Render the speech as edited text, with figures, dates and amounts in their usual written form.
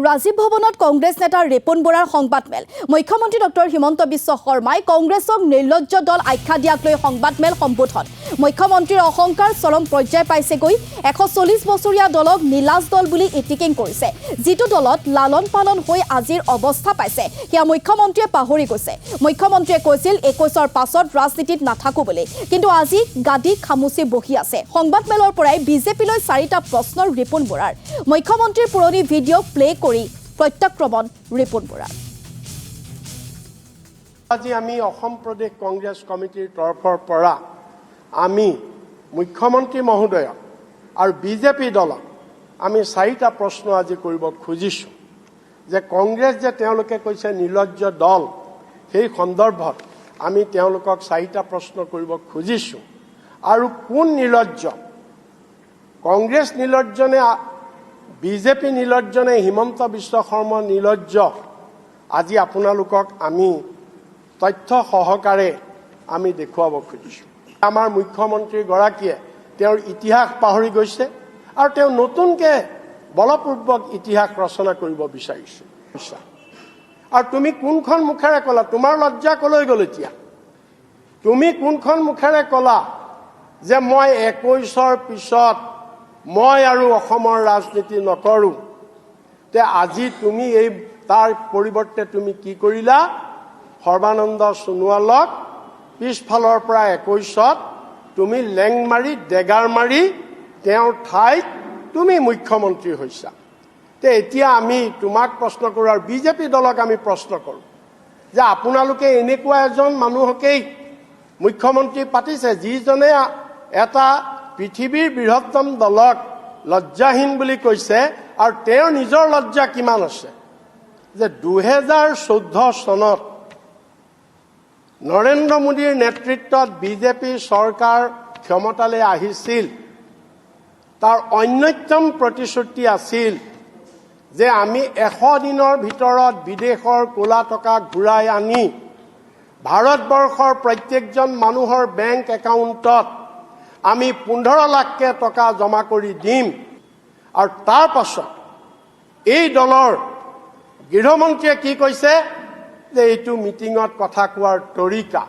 ৰাজীৱ ভৱনত কংগ্ৰেছ নেতা ৰিপুণ বৰাৰ সংবাদমেল মুখ্যমন্ত্ৰী ডক্টৰ হিমন্ত বিশ্ব শৰ্মাই কংগ্ৰেছক নিৰ্লজ্জ দল আখ্যা দিয়াক লৈ সংবাদমেল সম্বোধন মুখ্যমন্ত্ৰীৰ অহংকাৰ চৰম পৰ্যায় পাইছেগৈ 140 বছৰীয়া দলক নীলাজ দল বুলি ইটিকিং কৰিছে যিটো দলত লালন পালন হৈ আজিৰ অৱস্থা পাইছে হিয়া মুখ্যমন্ত্ৰীয়ে পাহৰি গৈছে মুখ্যমন্ত্ৰীয়ে কৈছিল 21ৰ পাছত ৰাজনীতিত নাথাকো বুলি কিন্তু আজি গাদি খামুচি বহি আছে সংবাদমেলৰ পৰাই বিজেপিলৈ 4টা প্ৰশ্নৰ ৰিপুণ বৰাৰ মুখ্যমন্ত্ৰীৰ পুৰণি ভিডিঅ' প্লে কৰি প্ৰত্যাক্ৰমণ ৰিপুণ বৰাৰ আজি আমি অসম প্ৰদেশ কংগ্ৰেছ কমিটিৰ তৰফৰ পৰা আমি মুখ্যমন্ত্ৰী মহোদয় আৰু বিজেপি দলক আমি 4টা প্ৰশ্ন আজি কৰিব খুজিছো যে কংগ্ৰেছ যে তেওঁলোকে কৈছে নিৰ্লজ্জ দল সেই সন্দৰ্ভত আমি তেওঁলোকক 4টা প্ৰশ্ন কৰিব খুজিছো আৰু কোন নিৰ্লজ্জ কংগ্ৰেছ নিৰ্লজ্জনে বিজেপি নিৰ্লজ্জনে হিমন্ত বিশ্ব শৰ্মা নিৰ্লজ্জ আজি আপোনালোকক আমি তথ্য সহকাৰে আমি দেখুৱাব খুজিছো আমাৰ মুখ্যমন্ত্ৰী গৰাকীয়ে তেওঁৰ ইতিহাস পাহৰি গৈছে আৰু তেওঁ নতুনকৈ বলপূৰ্বক ইতিহাস ৰচনা কৰিব বিচাৰিছে আৰু তুমি কোনখন মুখেৰে ক'লা তোমাৰ লজ্জা কলৈ গ'ল এতিয়া তুমি কোনখন মুখেৰে ক'লা যে মই 21ৰ পিছত মই আৰু অসমৰ ৰাজনীতি নকৰো তে আজি তুমি এই তাৰ পৰিৱৰ্তে তুমি কি কৰিলা সৰ্বানন্দ সোণোৱালক পিছফালৰ পৰা 21ত তুমি লেং মাৰি ডেগাৰ মাৰি তেওঁৰ ঠাইত তুমি মুখ্যমন্ত্ৰী হৈছা তে এতিয়া আমি তোমাক প্ৰশ্ন কৰোঁ আৰু বিজেপি দলক আমি প্ৰশ্ন কৰোঁ যে আপোনালোকে এনেকুৱা এজন মানুহকেই মুখ্যমন্ত্ৰী পাতিছে যিজনে এটা পৃথিৱীৰ বৃহত্তম দলক লজ্জাহীন বুলি কৈছে আৰু তেওঁৰ নিজৰ লজ্জা কিমান আছে যে 2014 চনত নৰেন্দ্ৰ মোদীৰ নেতৃত্বত বিজেপি চৰকাৰ ক্ষমতালৈ আহিছিল তাৰ অন্যতম প্ৰতিশ্ৰুতি আছিল যে আমি 100 দিনৰ ভিতৰত বিদেশৰ ক'লা টকা ঘূৰাই আনি ভাৰতবৰ্ষৰ প্ৰত্যেকজন মানুহৰ বেংক একাউণ্টত আমি 15 লাখকে টকা জমা কৰি দিম আৰু তাৰ পাছত এই দলৰ গৃহমন্ত্ৰীয়ে কি কৈছে যে এইটো মিটিঙত কথা কোৱাৰ তৰিকা